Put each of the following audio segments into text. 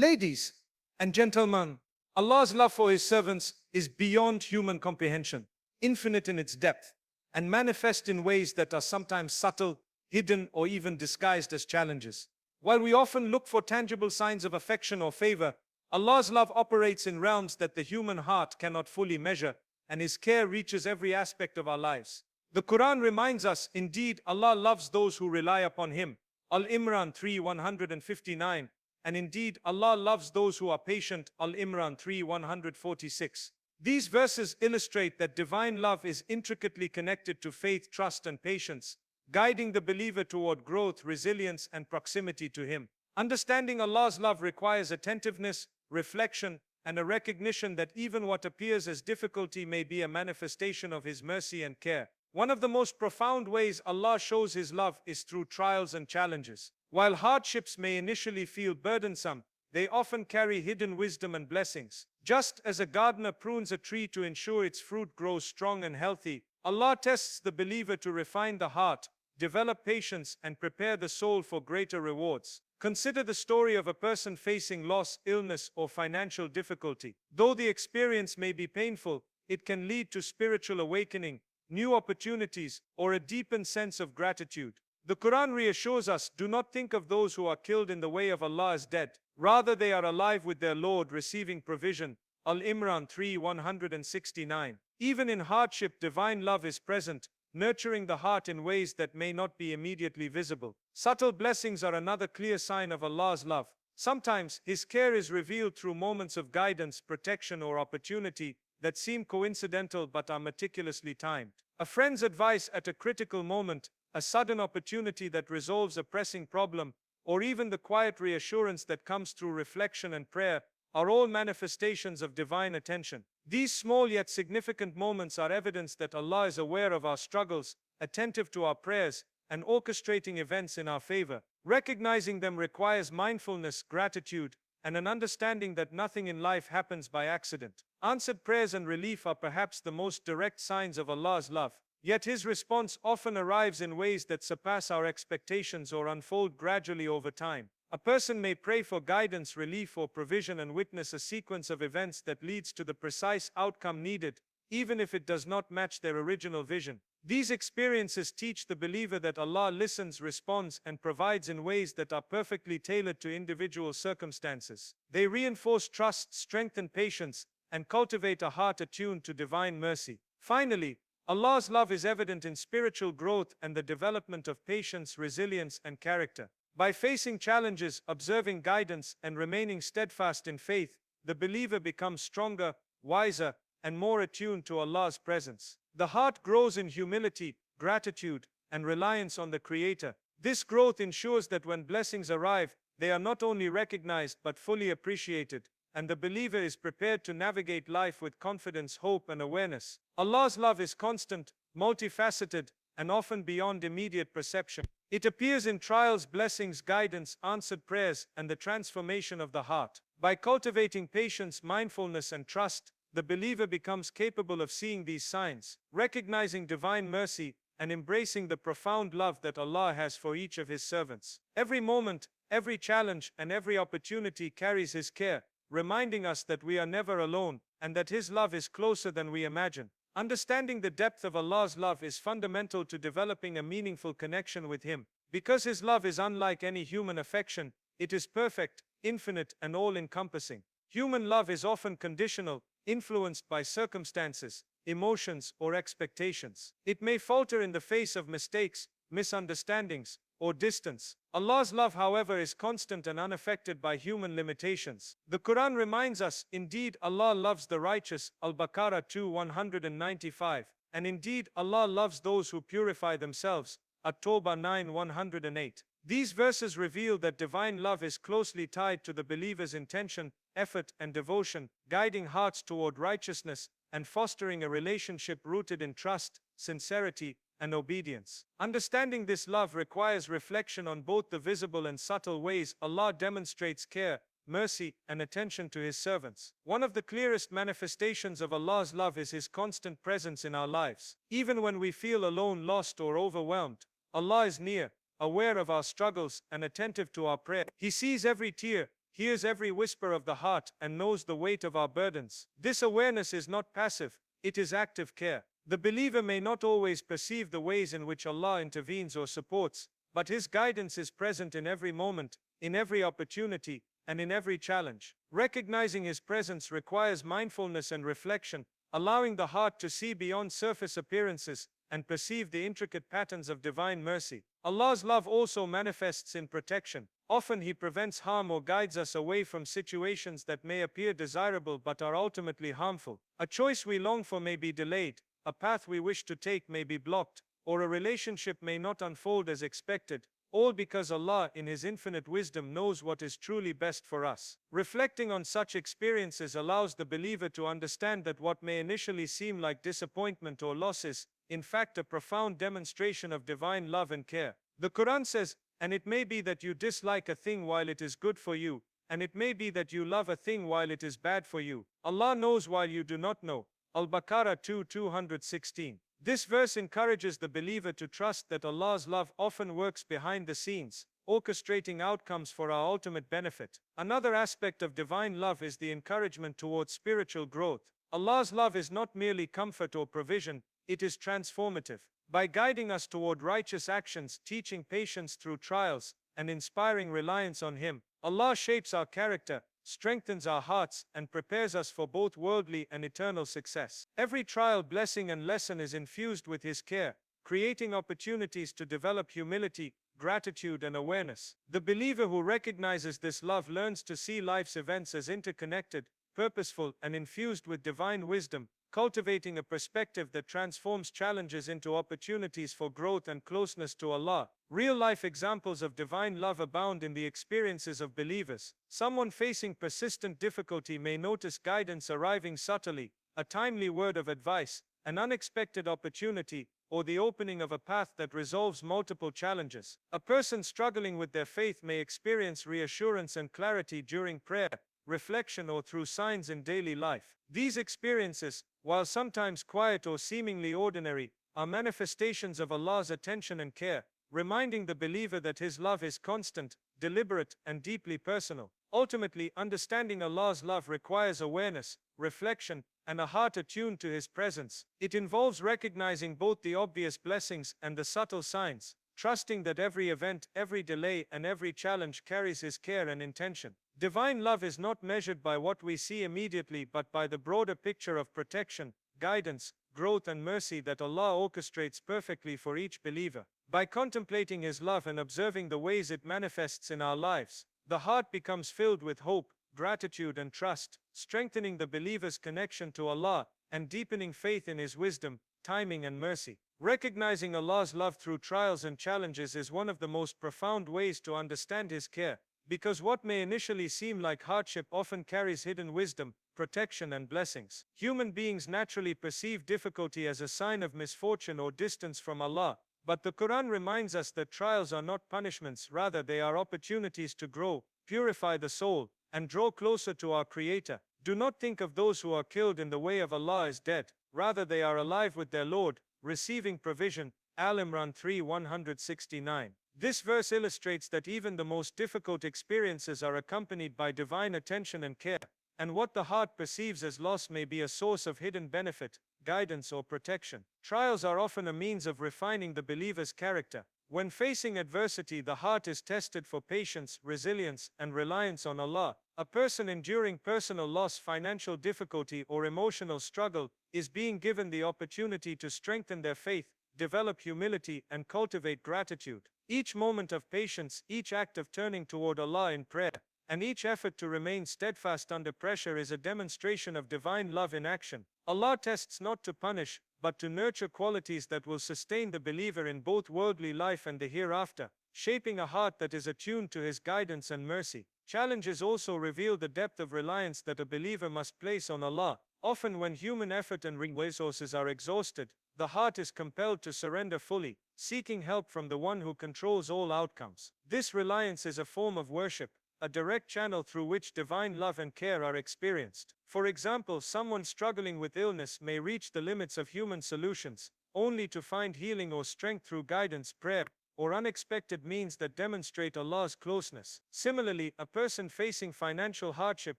Ladies and gentlemen, Allah's love for His servants is beyond human comprehension, infinite in its depth, and manifest in ways that are sometimes subtle, hidden, or even disguised as challenges. While we often look for tangible signs of affection or favor, Allah's love operates in realms that the human heart cannot fully measure, and His care reaches every aspect of our lives. The Quran reminds us, indeed, Allah loves those who rely upon Him. Al-Imran 3:159. And indeed, Allah loves those who are patient. Al-Imran 3:146. These verses illustrate that divine love is intricately connected to faith, trust, and patience, guiding the believer toward growth, resilience, and proximity to Him. Understanding Allah's love requires attentiveness, reflection, and a recognition that even what appears as difficulty may be a manifestation of His mercy and care. One of the most profound ways Allah shows His love is through trials and challenges. While hardships may initially feel burdensome, they often carry hidden wisdom and blessings. Just as a gardener prunes a tree to ensure its fruit grows strong and healthy, Allah tests the believer to refine the heart, develop patience, and prepare the soul for greater rewards. Consider the story of a person facing loss, illness, or financial difficulty. Though the experience may be painful, it can lead to spiritual awakening, new opportunities, or a deepened sense of gratitude. The Quran reassures us, do not think of those who are killed in the way of Allah as dead. Rather, they are alive with their Lord, receiving provision. Al-Imran 3:169. Even in hardship, divine love is present, nurturing the heart in ways that may not be immediately visible. Subtle blessings are another clear sign of Allah's love. Sometimes, His care is revealed through moments of guidance, protection, or opportunity that seem coincidental but are meticulously timed. A friend's advice at a critical moment, a sudden opportunity that resolves a pressing problem, or even the quiet reassurance that comes through reflection and prayer, are all manifestations of divine attention. These small yet significant moments are evidence that Allah is aware of our struggles, attentive to our prayers, and orchestrating events in our favor. Recognizing them requires mindfulness, gratitude, and an understanding that nothing in life happens by accident. Answered prayers and relief are perhaps the most direct signs of Allah's love. Yet His response often arrives in ways that surpass our expectations or unfold gradually over time. A person may pray for guidance, relief, or provision and witness a sequence of events that leads to the precise outcome needed, even if it does not match their original vision. These experiences teach the believer that Allah listens, responds, and provides in ways that are perfectly tailored to individual circumstances. They reinforce trust, strengthen patience, and cultivate a heart attuned to divine mercy. Finally, Allah's love is evident in spiritual growth and the development of patience, resilience, and character. By facing challenges, observing guidance, and remaining steadfast in faith, the believer becomes stronger, wiser, and more attuned to Allah's presence. The heart grows in humility, gratitude, and reliance on the Creator. This growth ensures that when blessings arrive, they are not only recognized but fully appreciated, and the believer is prepared to navigate life with confidence, hope, and awareness. Allah's love is constant, multifaceted, and often beyond immediate perception. It appears in trials, blessings, guidance, answered prayers, and the transformation of the heart. By cultivating patience, mindfulness, and trust, the believer becomes capable of seeing these signs, recognizing divine mercy, and embracing the profound love that Allah has for each of His servants. Every moment, every challenge, and every opportunity carries His care, reminding us that we are never alone, and that His love is closer than we imagine. Understanding the depth of Allah's love is fundamental to developing a meaningful connection with Him. Because His love is unlike any human affection, it is perfect, infinite, and all-encompassing. Human love is often conditional, influenced by circumstances, emotions, or expectations. It may falter in the face of mistakes, misunderstandings, or distance. Allah's love, however, is constant and unaffected by human limitations. The Quran reminds us, indeed, Allah loves the righteous, Al-Baqarah 2:195, and indeed, Allah loves those who purify themselves, At-Tawbah 9:108. These verses reveal that divine love is closely tied to the believer's intention, effort, and devotion, guiding hearts toward righteousness and fostering a relationship rooted in trust, sincerity, and obedience. Understanding this love requires reflection on both the visible and subtle ways Allah demonstrates care, mercy, and attention to His servants. One of the clearest manifestations of Allah's love is His constant presence in our lives. Even when we feel alone, lost, or overwhelmed, Allah is near, aware of our struggles, and attentive to our prayer. He sees every tear, hears every whisper of the heart, and knows the weight of our burdens. This awareness is not passive, it is active care. The believer may not always perceive the ways in which Allah intervenes or supports, but His guidance is present in every moment, in every opportunity, and in every challenge. Recognizing His presence requires mindfulness and reflection, allowing the heart to see beyond surface appearances and perceive the intricate patterns of divine mercy. Allah's love also manifests in protection. Often He prevents harm or guides us away from situations that may appear desirable but are ultimately harmful. A choice we long for may be delayed, a path we wish to take may be blocked, or a relationship may not unfold as expected, all because Allah in His infinite wisdom knows what is truly best for us. Reflecting on such experiences allows the believer to understand that what may initially seem like disappointment or loss is, in fact, a profound demonstration of divine love and care. The Quran says, "And it may be that you dislike a thing while it is good for you, and it may be that you love a thing while it is bad for you. Allah knows while you do not know." Al-Baqarah 2:216. This verse encourages the believer to trust that Allah's love often works behind the scenes, orchestrating outcomes for our ultimate benefit. Another aspect of divine love is the encouragement towards spiritual growth. Allah's love is not merely comfort or provision, it is transformative. By guiding us toward righteous actions, teaching patience through trials, and inspiring reliance on Him, Allah shapes our character, strengthens our hearts, and prepares us for both worldly and eternal success. Every trial, blessing, and lesson is infused with His care, creating opportunities to develop humility, gratitude, and awareness. The believer who recognizes this love learns to see life's events as interconnected, purposeful, and infused with divine wisdom, cultivating a perspective that transforms challenges into opportunities for growth and closeness to Allah. Real-life examples of divine love abound in the experiences of believers. Someone facing persistent difficulty may notice guidance arriving subtly, a timely word of advice, an unexpected opportunity, or the opening of a path that resolves multiple challenges. A person struggling with their faith may experience reassurance and clarity during prayer, reflection, or through signs in daily life. These experiences, while sometimes quiet or seemingly ordinary, are manifestations of Allah's attention and care, reminding the believer that His love is constant, deliberate, and deeply personal. Ultimately, understanding Allah's love requires awareness, reflection, and a heart attuned to His presence. It involves recognizing both the obvious blessings and the subtle signs, trusting that every event, every delay, and every challenge carries His care and intention. Divine love is not measured by what we see immediately but by the broader picture of protection, guidance, growth, and mercy that Allah orchestrates perfectly for each believer. By contemplating His love and observing the ways it manifests in our lives, the heart becomes filled with hope, gratitude, and trust, strengthening the believer's connection to Allah and deepening faith in His wisdom, timing, and mercy. Recognizing Allah's love through trials and challenges is one of the most profound ways to understand His care, because what may initially seem like hardship often carries hidden wisdom, protection, and blessings. Human beings naturally perceive difficulty as a sign of misfortune or distance from Allah, but the Quran reminds us that trials are not punishments, rather they are opportunities to grow, purify the soul, and draw closer to our Creator. Do not think of those who are killed in the way of Allah as dead, rather they are alive with their Lord, receiving provision. Al-Imran 3:169. This verse illustrates that even the most difficult experiences are accompanied by divine attention and care, and what the heart perceives as loss may be a source of hidden benefit, guidance, or protection. Trials are often a means of refining the believer's character. When facing adversity, the heart is tested for patience, resilience, and reliance on Allah. A person enduring personal loss, financial difficulty, or emotional struggle is being given the opportunity to strengthen their faith, develop humility, and cultivate gratitude. Each moment of patience, each act of turning toward Allah in prayer, and each effort to remain steadfast under pressure is a demonstration of divine love in action. Allah tests not to punish, but to nurture qualities that will sustain the believer in both worldly life and the hereafter, shaping a heart that is attuned to His guidance and mercy. Challenges also reveal the depth of reliance that a believer must place on Allah. Often when human effort and resources are exhausted, the heart is compelled to surrender fully, seeking help from the One who controls all outcomes. This reliance is a form of worship, a direct channel through which divine love and care are experienced. For example, someone struggling with illness may reach the limits of human solutions, only to find healing or strength through guidance, prayer, or unexpected means that demonstrate Allah's closeness. Similarly, a person facing financial hardship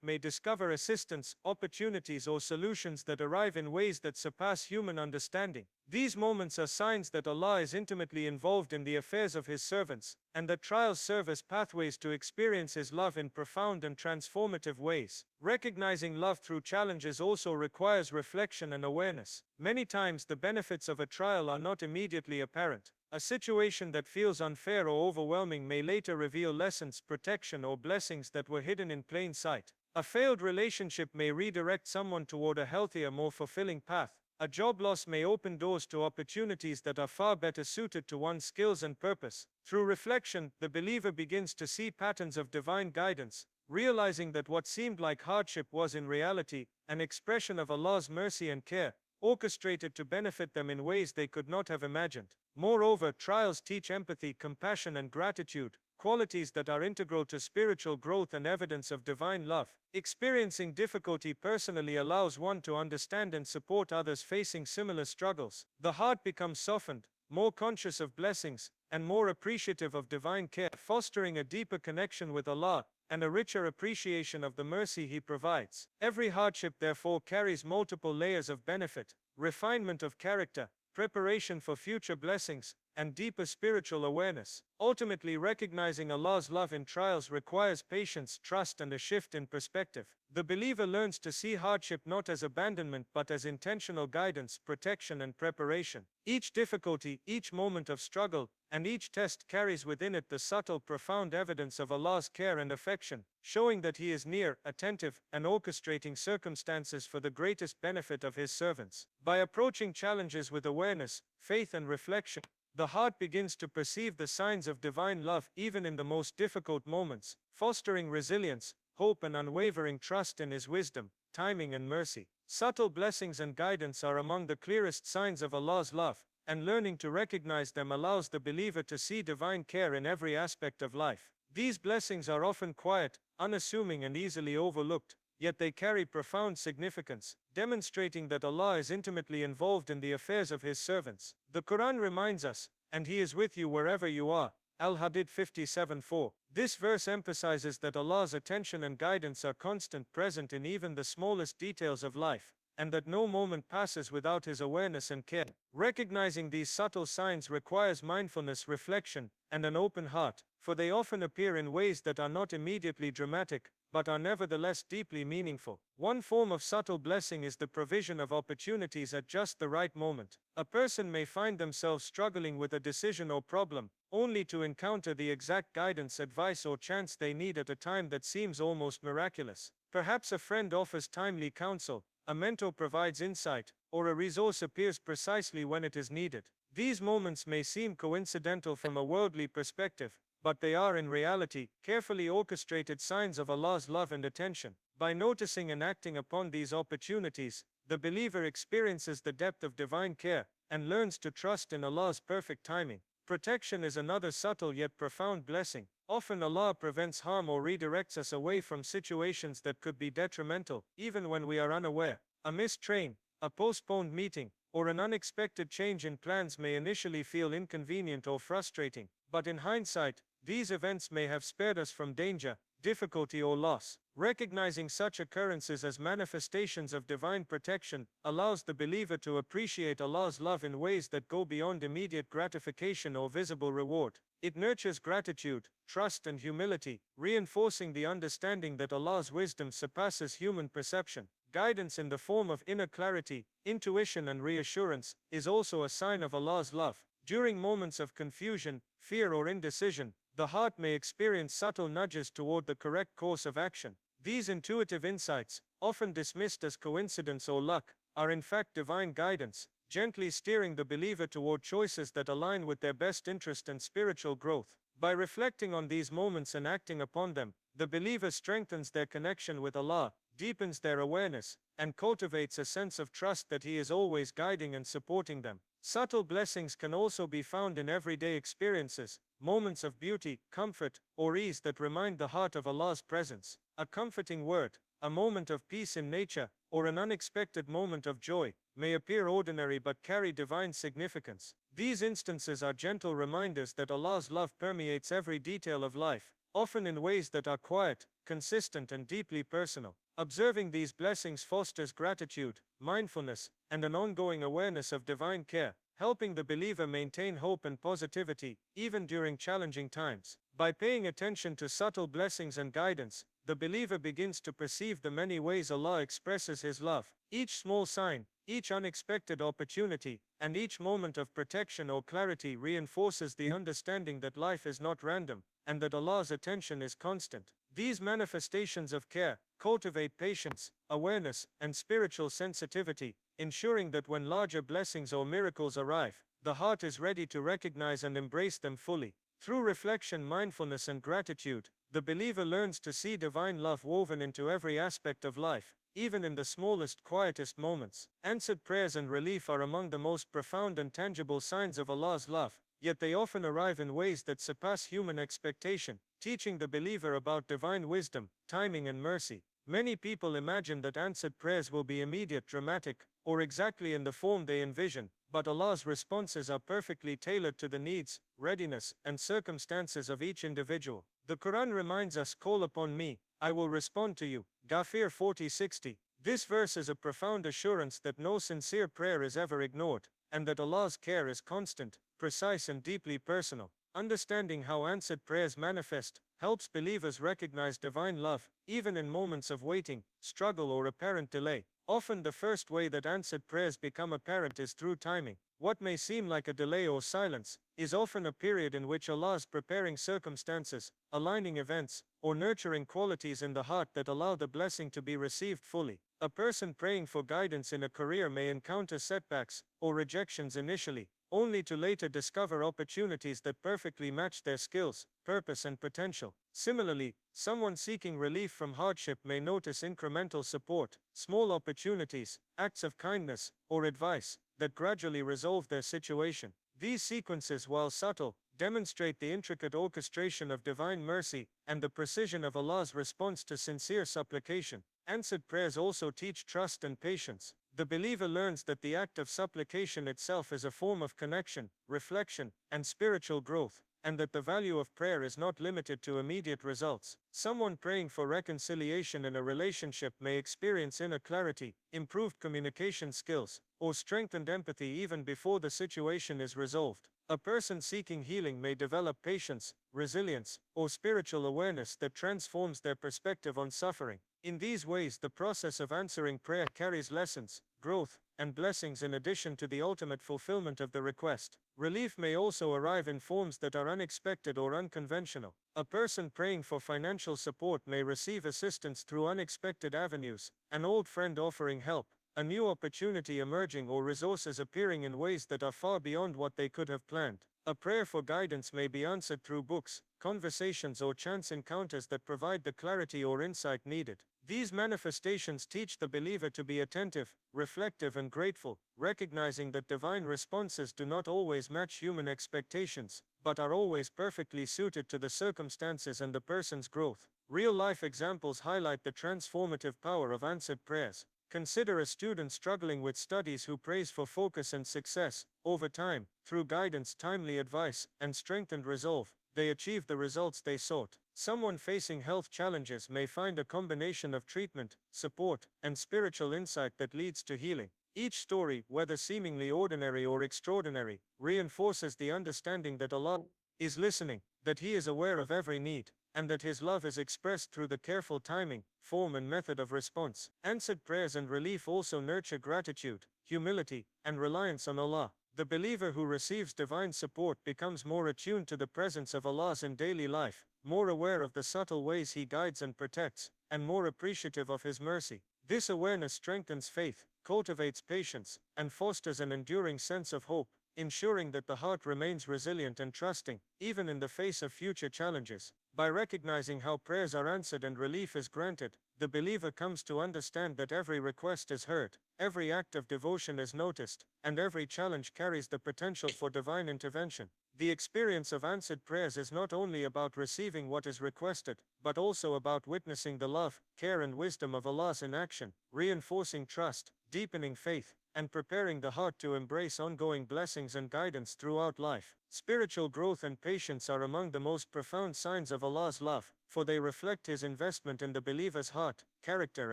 may discover assistance, opportunities, or solutions that arrive in ways that surpass human understanding. These moments are signs that Allah is intimately involved in the affairs of His servants, and that trials serve as pathways to experience His love in profound and transformative ways. Recognizing love through challenges also requires reflection and awareness. Many times the benefits of a trial are not immediately apparent. A situation that feels unfair or overwhelming may later reveal lessons, protection, or blessings that were hidden in plain sight. A failed relationship may redirect someone toward a healthier, more fulfilling path. A job loss may open doors to opportunities that are far better suited to one's skills and purpose. Through reflection, the believer begins to see patterns of divine guidance, realizing that what seemed like hardship was in reality an expression of Allah's mercy and care, orchestrated to benefit them in ways they could not have imagined. Moreover, trials teach empathy, compassion, and gratitude, qualities that are integral to spiritual growth and evidence of divine love. Experiencing difficulty personally allows one to understand and support others facing similar struggles. The heart becomes softened, more conscious of blessings, and more appreciative of divine care, fostering a deeper connection with Allah and a richer appreciation of the mercy He provides. Every hardship, therefore, carries multiple layers of benefit, refinement of character, preparation for future blessings, and deeper spiritual awareness. Ultimately, recognizing Allah's love in trials requires patience, trust, and a shift in perspective. The believer learns to see hardship not as abandonment but as intentional guidance, protection, and preparation. Each difficulty, each moment of struggle, and each test carries within it the subtle, profound evidence of Allah's care and affection, showing that He is near, attentive, and orchestrating circumstances for the greatest benefit of His servants. By approaching challenges with awareness, faith, and reflection, the heart begins to perceive the signs of divine love even in the most difficult moments, fostering resilience, hope, and unwavering trust in His wisdom, timing, and mercy. Subtle blessings and guidance are among the clearest signs of Allah's love, and learning to recognize them allows the believer to see divine care in every aspect of life. These blessings are often quiet, unassuming, and easily overlooked, yet they carry profound significance, demonstrating that Allah is intimately involved in the affairs of His servants. The Quran reminds us, "And He is with you wherever you are." Al-Hadid 57:4. This verse emphasizes that Allah's attention and guidance are constant, present in even the smallest details of life, and that no moment passes without His awareness and care. Recognizing these subtle signs requires mindfulness, reflection, and an open heart, for they often appear in ways that are not immediately dramatic, but are nevertheless deeply meaningful. One form of subtle blessing is the provision of opportunities at just the right moment. A person may find themselves struggling with a decision or problem, only to encounter the exact guidance, advice, or chance they need at a time that seems almost miraculous. Perhaps a friend offers timely counsel, a mentor provides insight, or a resource appears precisely when it is needed. These moments may seem coincidental from a worldly perspective, but they are in reality carefully orchestrated signs of Allah's love and attention. By noticing and acting upon these opportunities, the believer experiences the depth of divine care and learns to trust in Allah's perfect timing. Protection is another subtle yet profound blessing. Often Allah prevents harm or redirects us away from situations that could be detrimental, even when we are unaware. A missed train, a postponed meeting, or an unexpected change in plans may initially feel inconvenient or frustrating, but in hindsight, these events may have spared us from danger, difficulty, or loss. Recognizing such occurrences as manifestations of divine protection allows the believer to appreciate Allah's love in ways that go beyond immediate gratification or visible reward. It nurtures gratitude, trust, and humility, reinforcing the understanding that Allah's wisdom surpasses human perception. Guidance in the form of inner clarity, intuition, and reassurance is also a sign of Allah's love. During moments of confusion, fear, or indecision, the heart may experience subtle nudges toward the correct course of action. These intuitive insights, often dismissed as coincidence or luck, are in fact divine guidance, gently steering the believer toward choices that align with their best interest and spiritual growth. By reflecting on these moments and acting upon them, the believer strengthens their connection with Allah, deepens their awareness, and cultivates a sense of trust that He is always guiding and supporting them. Subtle blessings can also be found in everyday experiences, moments of beauty, comfort, or ease that remind the heart of Allah's presence. A comforting word, a moment of peace in nature, or an unexpected moment of joy may appear ordinary but carry divine significance. These instances are gentle reminders that Allah's love permeates every detail of life, often in ways that are quiet, consistent, and deeply personal. Observing these blessings fosters gratitude, mindfulness, and an ongoing awareness of divine care, helping the believer maintain hope and positivity, even during challenging times. By paying attention to subtle blessings and guidance, the believer begins to perceive the many ways Allah expresses His love. Each small sign, each unexpected opportunity, and each moment of protection or clarity reinforces the understanding that life is not random, and that Allah's attention is constant. These manifestations of care cultivate patience, awareness, and spiritual sensitivity, ensuring that when larger blessings or miracles arrive, the heart is ready to recognize and embrace them fully. Through reflection, mindfulness, and gratitude, the believer learns to see divine love woven into every aspect of life, even in the smallest, quietest moments. Answered prayers and relief are among the most profound and tangible signs of Allah's love, yet they often arrive in ways that surpass human expectation, teaching the believer about divine wisdom, timing, and mercy. Many people imagine that answered prayers will be immediate, dramatic, or exactly in the form they envision, but Allah's responses are perfectly tailored to the needs, readiness, and circumstances of each individual. The Quran reminds us, "Call upon me, I will respond to you." Ghafir 40:60. This verse is a profound assurance that no sincere prayer is ever ignored, and that Allah's care is constant, precise, and deeply personal. Understanding how answered prayers manifest helps believers recognize divine love, even in moments of waiting, struggle, or apparent delay. Often the first way that answered prayers become apparent is through timing. What may seem like a delay or silence is often a period in which Allah is preparing circumstances, aligning events, or nurturing qualities in the heart that allow the blessing to be received fully. A person praying for guidance in a career may encounter setbacks or rejections initially, only to later discover opportunities that perfectly match their skills, purpose, and potential. Similarly, someone seeking relief from hardship may notice incremental support, small opportunities, acts of kindness, or advice that gradually resolve their situation. These sequences, while subtle, demonstrate the intricate orchestration of divine mercy and the precision of Allah's response to sincere supplication. Answered prayers also teach trust and patience. The believer learns that the act of supplication itself is a form of connection, reflection, and spiritual growth, and that the value of prayer is not limited to immediate results. Someone praying for reconciliation in a relationship may experience inner clarity, improved communication skills, or strengthened empathy even before the situation is resolved. A person seeking healing may develop patience, resilience, or spiritual awareness that transforms their perspective on suffering. In these ways, the process of answering prayer carries lessons, growth, and blessings in addition to the ultimate fulfillment of the request. Relief may also arrive in forms that are unexpected or unconventional. A person praying for financial support may receive assistance through unexpected avenues, an old friend offering help, a new opportunity emerging, or resources appearing in ways that are far beyond what they could have planned. A prayer for guidance may be answered through books, conversations, or chance encounters that provide the clarity or insight needed. These manifestations teach the believer to be attentive, reflective, and grateful, recognizing that divine responses do not always match human expectations, but are always perfectly suited to the circumstances and the person's growth. Real-life examples highlight the transformative power of answered prayers. Consider a student struggling with studies who prays for focus and success. Over time, through guidance, timely advice, and strengthened resolve, they achieve the results they sought. Someone facing health challenges may find a combination of treatment, support, and spiritual insight that leads to healing. Each story, whether seemingly ordinary or extraordinary, reinforces the understanding that Allah is listening, that He is aware of every need, and that His love is expressed through the careful timing, form, and method of response. Answered prayers and relief also nurture gratitude, humility, and reliance on Allah. The believer who receives divine support becomes more attuned to the presence of Allah in daily life, more aware of the subtle ways He guides and protects, and more appreciative of His mercy. This awareness strengthens faith, cultivates patience, and fosters an enduring sense of hope, ensuring that the heart remains resilient and trusting, even in the face of future challenges. By recognizing how prayers are answered and relief is granted, the believer comes to understand that every request is heard, every act of devotion is noticed, and every challenge carries the potential for divine intervention. The experience of answered prayers is not only about receiving what is requested, but also about witnessing the love, care, and wisdom of Allah in action, reinforcing trust, deepening faith, and preparing the heart to embrace ongoing blessings and guidance throughout life. Spiritual growth and patience are among the most profound signs of Allah's love, for they reflect His investment in the believer's heart, character,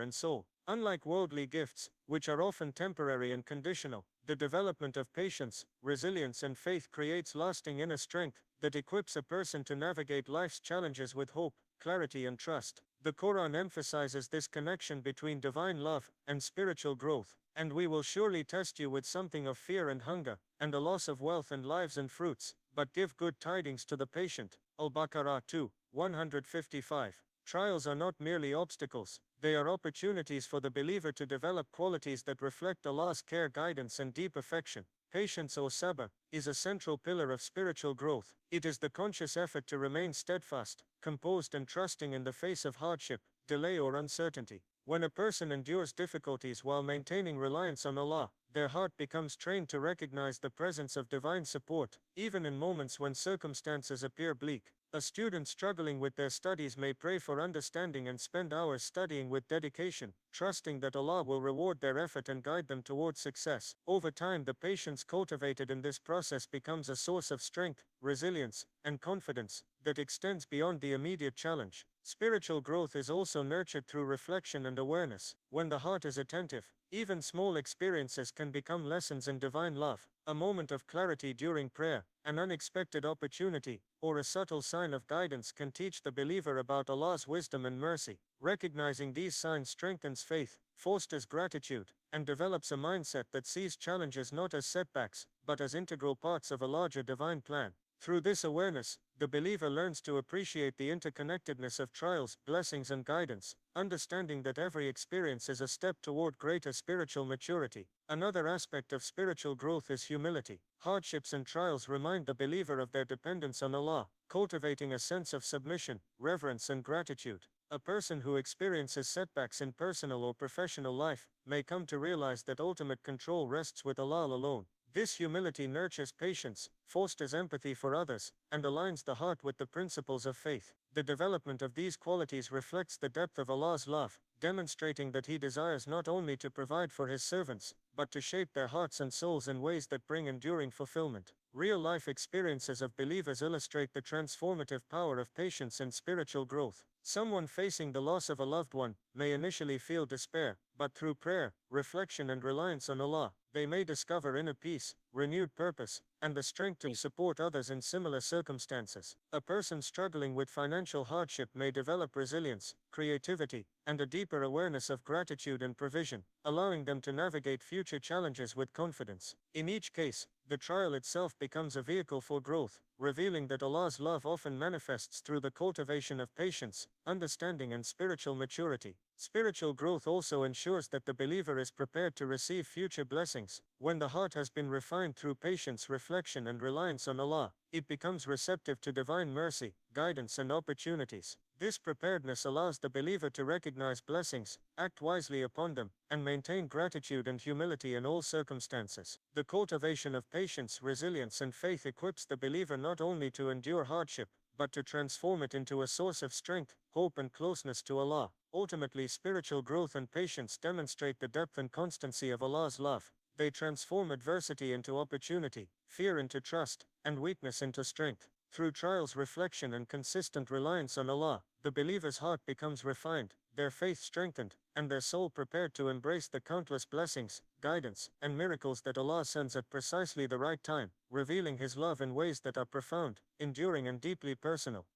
and soul. Unlike worldly gifts, which are often temporary and conditional, the development of patience, resilience, and faith creates lasting inner strength that equips a person to navigate life's challenges with hope, clarity, and trust. The Quran emphasizes this connection between divine love and spiritual growth. And we will surely test you with something of fear and hunger, and a loss of wealth and lives and fruits, but give good tidings to the patient. Al-Baqarah 2, 155. Trials are not merely obstacles, they are opportunities for the believer to develop qualities that reflect Allah's care, guidance, and deep affection. Patience, or sabr, is a central pillar of spiritual growth. It is the conscious effort to remain steadfast, composed, and trusting in the face of hardship, delay, or uncertainty. When a person endures difficulties while maintaining reliance on Allah, their heart becomes trained to recognize the presence of divine support, even in moments when circumstances appear bleak. A student struggling with their studies may pray for understanding and spend hours studying with dedication, trusting that Allah will reward their effort and guide them towards success. Over time, the patience cultivated in this process becomes a source of strength, resilience, and confidence that extends beyond the immediate challenge. Spiritual growth is also nurtured through reflection and awareness. When the heart is attentive, even small experiences can become lessons in divine love. A moment of clarity during prayer, an unexpected opportunity, or a subtle sign of guidance can teach the believer about Allah's wisdom and mercy. Recognizing these signs strengthens faith, fosters gratitude, and develops a mindset that sees challenges not as setbacks, but as integral parts of a larger divine plan. Through this awareness, the believer learns to appreciate the interconnectedness of trials, blessings, and guidance, understanding that every experience is a step toward greater spiritual maturity. Another aspect of spiritual growth is humility. Hardships and trials remind the believer of their dependence on Allah, cultivating a sense of submission, reverence, and gratitude. A person who experiences setbacks in personal or professional life may come to realize that ultimate control rests with Allah alone. This humility nurtures patience, fosters empathy for others, and aligns the heart with the principles of faith. The development of these qualities reflects the depth of Allah's love, demonstrating that He desires not only to provide for His servants, but to shape their hearts and souls in ways that bring enduring fulfillment. Real-life experiences of believers illustrate the transformative power of patience in spiritual growth. Someone facing the loss of a loved one may initially feel despair, but through prayer, reflection, and reliance on Allah, they may discover inner peace, renewed purpose, and the strength to support others in similar circumstances. A person struggling with financial hardship may develop resilience, creativity, and a deeper awareness of gratitude and provision, allowing them to navigate future challenges with confidence. In each case, the trial itself becomes a vehicle for growth, revealing that Allah's love often manifests through the cultivation of patience, understanding, and spiritual maturity. Spiritual growth also ensures that the believer is prepared to receive future blessings. When the heart has been refined through patience, reflection, and reliance on Allah, it becomes receptive to divine mercy, guidance, and opportunities. This preparedness allows the believer to recognize blessings, act wisely upon them, and maintain gratitude and humility in all circumstances. The cultivation of patience, resilience, and faith equips the believer not only to endure hardship, but to transform it into a source of strength, hope, and closeness to Allah. Ultimately, spiritual growth and patience demonstrate the depth and constancy of Allah's love. They transform adversity into opportunity, fear into trust, and weakness into strength. Through trials, reflection, and consistent reliance on Allah, the believer's heart becomes refined, their faith strengthened, and their soul prepared to embrace the countless blessings, guidance, and miracles that Allah sends at precisely the right time, revealing His love in ways that are profound, enduring, and deeply personal.